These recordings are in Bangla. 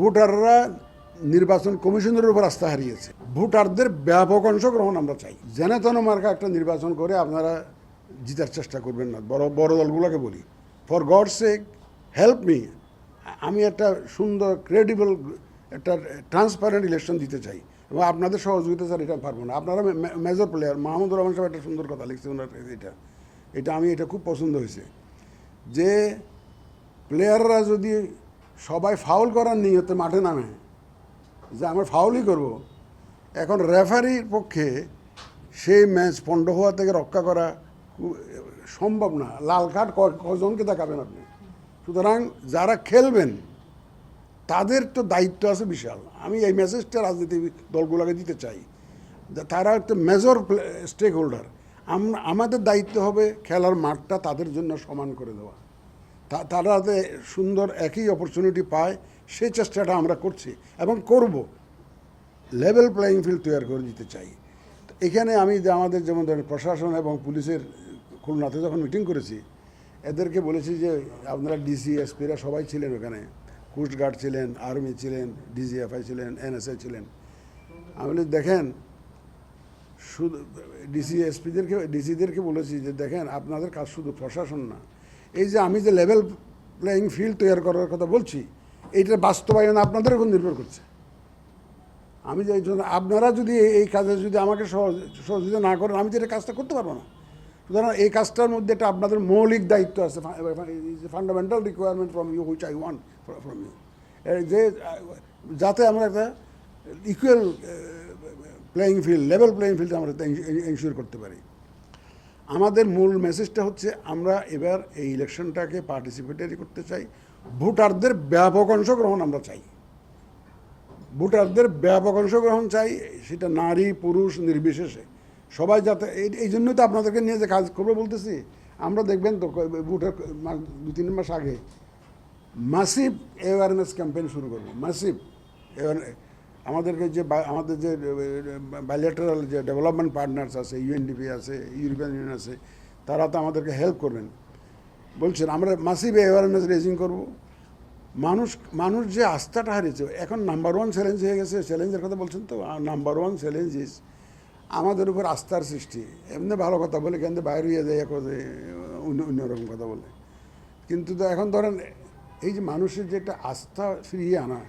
ভোটাররা নির্বাচন কমিশনের উপর আস্থা হারিয়েছে। ভোটারদের ব্যাপক অংশগ্রহণ আমরা চাই। যেন তেন মার্কা একটা নির্বাচন করে আপনারা জিতার চেষ্টা করবেন না। বড় দলগুলোকে বলি, for God sake help me, আমি একটা সুন্দর ক্রেডিবল একটা ট্রান্সপারেন্ট ইলেকশন দিতে চাই এবং আপনাদের সহযোগিতা স্যার এটা পারবো না। আপনারা মেজর প্লেয়ার। মাহমুদুর রহমান সাহেব একটা সুন্দর কথা লিখছে ওনার এটা খুব পছন্দ হয়েছে যে প্লেয়াররা যদি সবাই ফাউল করার নিয়তে মাঠে নামে যে আমরা ফাউলই করব, এখন রেফারির পক্ষে সেই ম্যাচ পণ্ড হওয়া থেকে রক্ষা করা সম্ভব না। লাল কার্ড কজনকে দেখাবেন আপনি? সুতরাং যারা খেলবেন তাদের তো দায়িত্ব আছে বিশাল। আমি এই মেসেজটা রাজনীতি দলগুলোকে দিতে চাই, তারা একটা মেজর স্টেক হোল্ডার। আমাদের দায়িত্ব হবে খেলার মাঠটা তাদের জন্য সমান করে দেওয়া, তারা যাতে সুন্দর একই অপরচুনিটি পায় সেই চেষ্টাটা আমরা করছি এবং করব। লেভেল প্লেয়িং ফিল্ড তৈরি করে দিতে চাই। এখানে আমি আমাদের যেমন ধরেন প্রশাসন এবং পুলিশের খুলনাতে যখন মিটিং করেছি, এদেরকে বলেছি যে আপনারা ডিসি এসপিরা সবাই ছিলেন ওখানে, কোস্টগার্ড ছিলেন, আর্মি ছিলেন, ডিজিএফআই ছিলেন, এনএসএ ছিলেন। আমি বলি দেখেন, শুধু ডিসিদেরকে বলেছি যে দেখেন আপনাদের কাজ শুধু প্রশাসন না, এই যে আমি যে লেভেল প্লেয়িং ফিল্ড তৈরি করার কথা বলছি এইটার বাস্তবায়ন আপনাদের উপর নির্ভর করছে। আমি যে আপনারা যদি এই কাজে যদি আমাকে সহযোগিতা না করেন আমি যে এটা কাজটা করতে পারবো না। সুতরাং এই কাজটার মধ্যে একটা আপনাদের মৌলিক দায়িত্ব আছে, fundamental requirement from you which I want from you, যে যাতে আমরা একটা equal playing field, level playing field আমরা এনশিওর করতে পারি। আমাদের মূল মেসেজটা হচ্ছে আমরা এবার এই ইলেকশনটাকে পার্টিসিপেটরি করতে চাই। ভোটারদের ব্যাপক অংশগ্রহণ আমরা চাই, ভোটারদের ব্যাপক অংশগ্রহণ চাই, সেটা নারী পুরুষ নির্বিশেষে সবাই যাতে। এই জন্যই তো আপনাদেরকে নিয়ে যে কাজ করবো বলতেছি। আমরা দেখবেন তো ভোটের 2-3 মাস আগে মাসিভ অ্যাওয়ারনেস ক্যাম্পেইন শুরু করবো। মাসিভ আমাদের যে বাইলেটারাল যে ডেভেলপমেন্ট পার্টনার্স আছে, ইউএনডিপি আছে, ইউরোপিয়ান ইউনিয়ন আছে, তারা তো আমাদেরকে হেল্প করবেন বলছেন। আমরা মাসিভ অ্যাওয়ারনেস রেজিং করবো। মানুষ যে আস্থাটা হারিয়েছে, এখন নাম্বার 1 চ্যালেঞ্জ হয়ে গেছে। চ্যালেঞ্জের কথা বলছেন তো, নাম্বার 1 চ্যালেঞ্জ ইজ আমাদের উপর আস্থার সৃষ্টি। এমনি ভালো কথা বলে কিন্তু বাইরে হয়ে যায় অন্যরকম কথা বলে, কিন্তু তো এখন ধরেন এই যে মানুষের যে একটা আস্থা ফিরিয়ে আনা,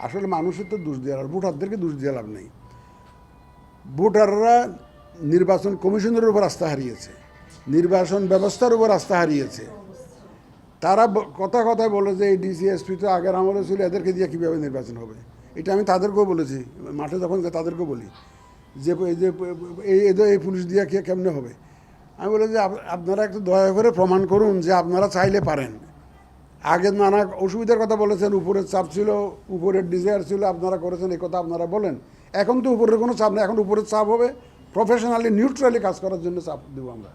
আসলে মানুষের তো দোষ দেওয়ার, ভোটারদেরকে দোষ দেওয়া লাভ নেই। ভোটাররা নির্বাচন কমিশনের উপর আস্থা হারিয়েছে, নির্বাচন ব্যবস্থার উপর আস্থা হারিয়েছে। তারা কথায় বলে যে এই ডিসিএসপি তো আগের আমলে ছিল, এদেরকে দিয়ে কীভাবে নির্বাচন হবে। এটা আমি তাদেরকেও বলেছি, মাঠে যখন তাদেরকেও বলি যে এই পুলিশ দিয়ে কেমনে হবে। আমি বলি যে আপনারা একটু দয়া করে প্রমাণ করুন যে আপনারা চাইলে পারেন। আগে নানা অসুবিধার কথা বলেছেন, উপরের চাপ ছিল, উপরের ডিজায়ার ছিল, আপনারা করেছেন, এই কথা আপনারা বলেন। এখন তো উপরের কোনো চাপ নেই, এখন উপরের চাপ হবে প্রফেশনালি নিউট্রালি কাজ করার জন্য চাপ দেবো আমরা।